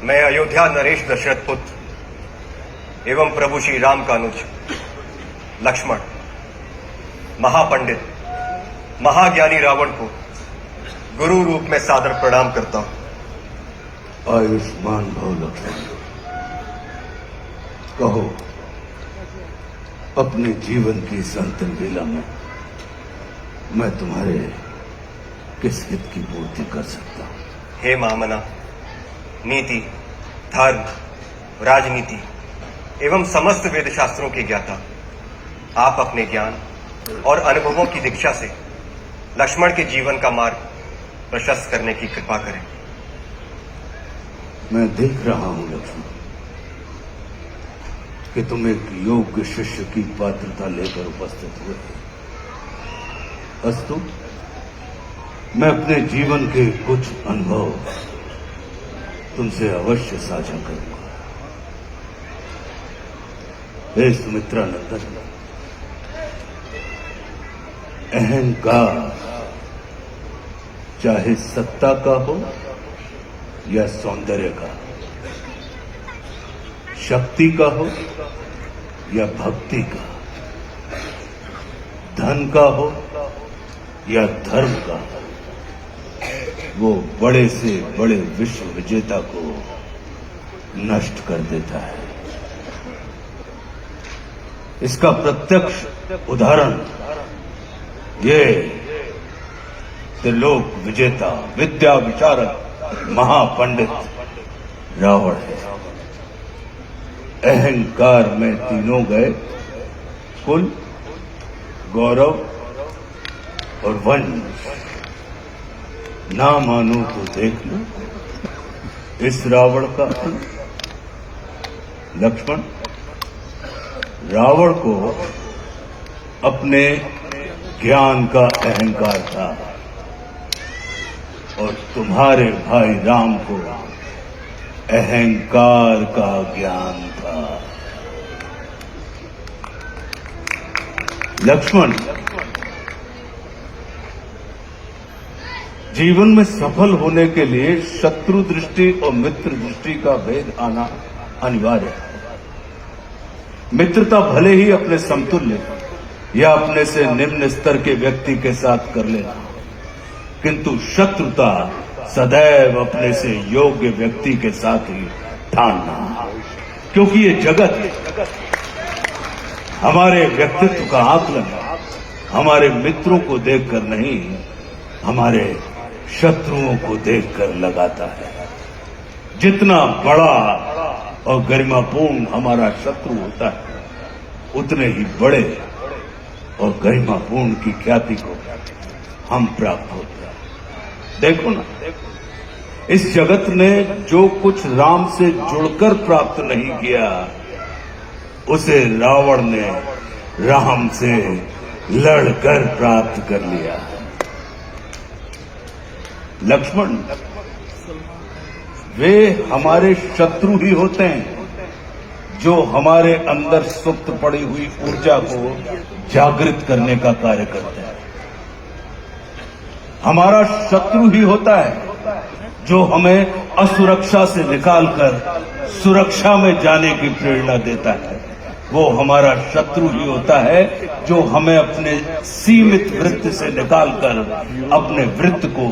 मैं अयोध्या नरेश दशरथ पुत्र एवं प्रभु श्री राम का अनुज लक्ष्मण महापंडित महाज्ञानी रावण को गुरु रूप में सादर प्रणाम करता हूं। आयुष्मान भव लक्ष्मण। कहो, अपने जीवन की इस अंतिम लीला में मैं तुम्हारे किस हित की पूर्ति कर सकता हूं? हे महामना, नीति, धर्म, राजनीति एवं समस्त वेद शास्त्रों के ज्ञाता, आप अपने ज्ञान और अनुभवों की दीक्षा से लक्ष्मण के जीवन का मार्ग प्रशस्त करने की कृपा करें। मैं देख रहा हूं लक्ष्मण कि तुम एक योग्य शिष्य की पात्रता लेकर उपस्थित हुए। अस्तु, मैं अपने जीवन के कुछ अनुभव तुमसे अवश्य साझा करूंगा। हे सुमित्रा नंदन, अहंकार चाहे सत्ता का हो या सौंदर्य का, शक्ति का हो या भक्ति का, धन का हो या धर्म का, वो बड़े से बड़े विश्व विजेता को नष्ट कर देता है। इसका प्रत्यक्ष उदाहरण ये त्रिलोक विजेता, विद्या विशारद, महापंडित रावण है। अहंकार में तीनों गए, कुल, गौरव और वंश। ना मानो तो देख लो इस रावण का अंत। लक्ष्मण, रावण को अपने ज्ञान का अहंकार था और तुम्हारे भाई राम को अहंकार का ज्ञान था। लक्ष्मण, जीवन में सफल होने के लिए शत्रु दृष्टि और मित्र दृष्टि का भेद आना अनिवार्य है। मित्रता भले ही अपने समतुल्य या अपने से निम्न स्तर के व्यक्ति के साथ कर लेना, किंतु शत्रुता सदैव अपने से योग्य व्यक्ति के साथ ही ठानना, क्योंकि ये जगत हमारे व्यक्तित्व का आकलन हमारे मित्रों को देखकर नहीं, हमारे शत्रुओं को देखकर लगाता है। जितना बड़ा और गरिमापूर्ण हमारा शत्रु होता है, उतने ही बड़े और गरिमापूर्ण की ख्याति को हम प्राप्त होते हैं। देखो ना, इस जगत ने जो कुछ राम से जुड़कर प्राप्त नहीं किया, उसे रावण ने राम से लड़कर प्राप्त कर लिया। लक्ष्मण, वे हमारे शत्रु ही होते हैं जो हमारे अंदर सुप्त पड़ी हुई ऊर्जा को जागृत करने का कार्य करते हैं। हमारा शत्रु ही होता है जो हमें असुरक्षा से निकालकर सुरक्षा में जाने की प्रेरणा देता है। वो हमारा शत्रु ही होता है जो हमें अपने सीमित वृत्त से निकालकर अपने वृत्त को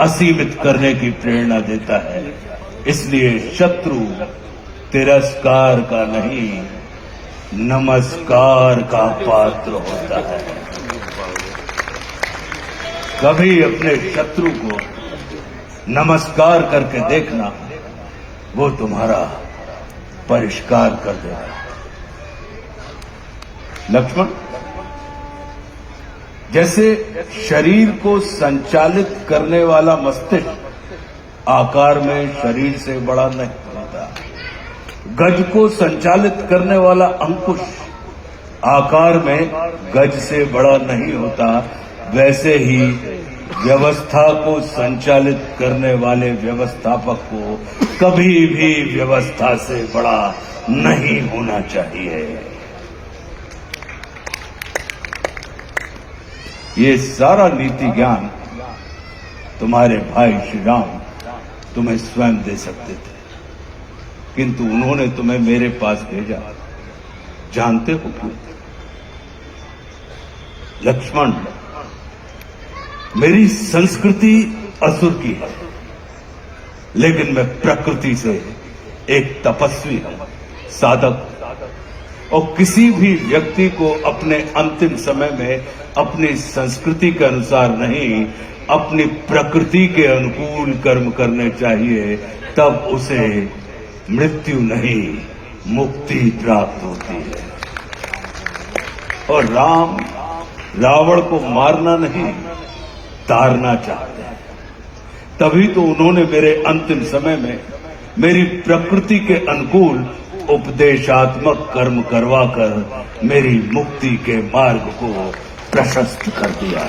असीमित करने की प्रेरणा देता है। इसलिए शत्रु तिरस्कार का नहीं, नमस्कार का पात्र होता है। कभी अपने शत्रु को नमस्कार करके देखना, वो तुम्हारा परिष्कार कर देगा। लक्ष्मण, जैसे शरीर को संचालित करने वाला मस्तिष्क आकार में शरीर से बड़ा नहीं होता, गज को संचालित करने वाला अंकुश आकार में गज से बड़ा नहीं होता, वैसे ही व्यवस्था को संचालित करने वाले व्यवस्थापक को कभी भी व्यवस्था से बड़ा नहीं होना चाहिए। ये सारा नीति ज्ञान तुम्हारे भाई श्री राम तुम्हें स्वयं दे सकते थे, किंतु उन्होंने तुम्हें मेरे पास भेजा। जानते हो क्यों? लक्ष्मण, मेरी संस्कृति असुर की है, लेकिन मैं प्रकृति से एक तपस्वी हूं, साधक। और किसी भी व्यक्ति को अपने अंतिम समय में अपनी संस्कृति के अनुसार नहीं, अपनी प्रकृति के अनुकूल कर्म करने चाहिए, तब उसे मृत्यु नहीं, मुक्ति प्राप्त होती है। और राम रावण को मारना नहीं, तारना चाहते हैं। तभी तो उन्होंने मेरे अंतिम समय में मेरी प्रकृति के अनुकूल उपदेशात्मक कर्म करवाकर मेरी मुक्ति के मार्ग को प्रशस्त कर दिया।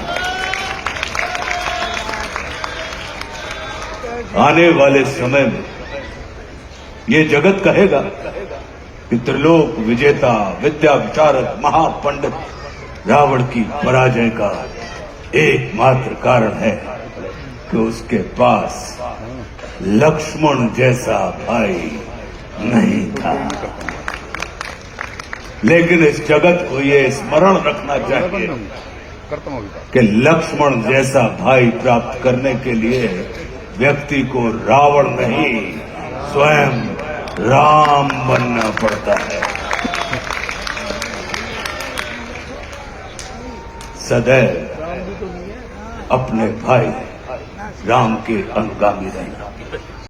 आने वाले समय में ये जगत कहेगा कि त्रिलोक विजेता, विद्या विशारद, महापंडित रावण की पराजय का एकमात्र कारण है कि उसके पास लक्ष्मण जैसा भाई नहीं था। लेकिन इस जगत को ये स्मरण रखना चाहिए कि लक्ष्मण जैसा भाई प्राप्त करने के लिए व्यक्ति को रावण नहीं, स्वयं राम बनना पड़ता है। सदैव अपने भाई राम के अनुगामी रहना।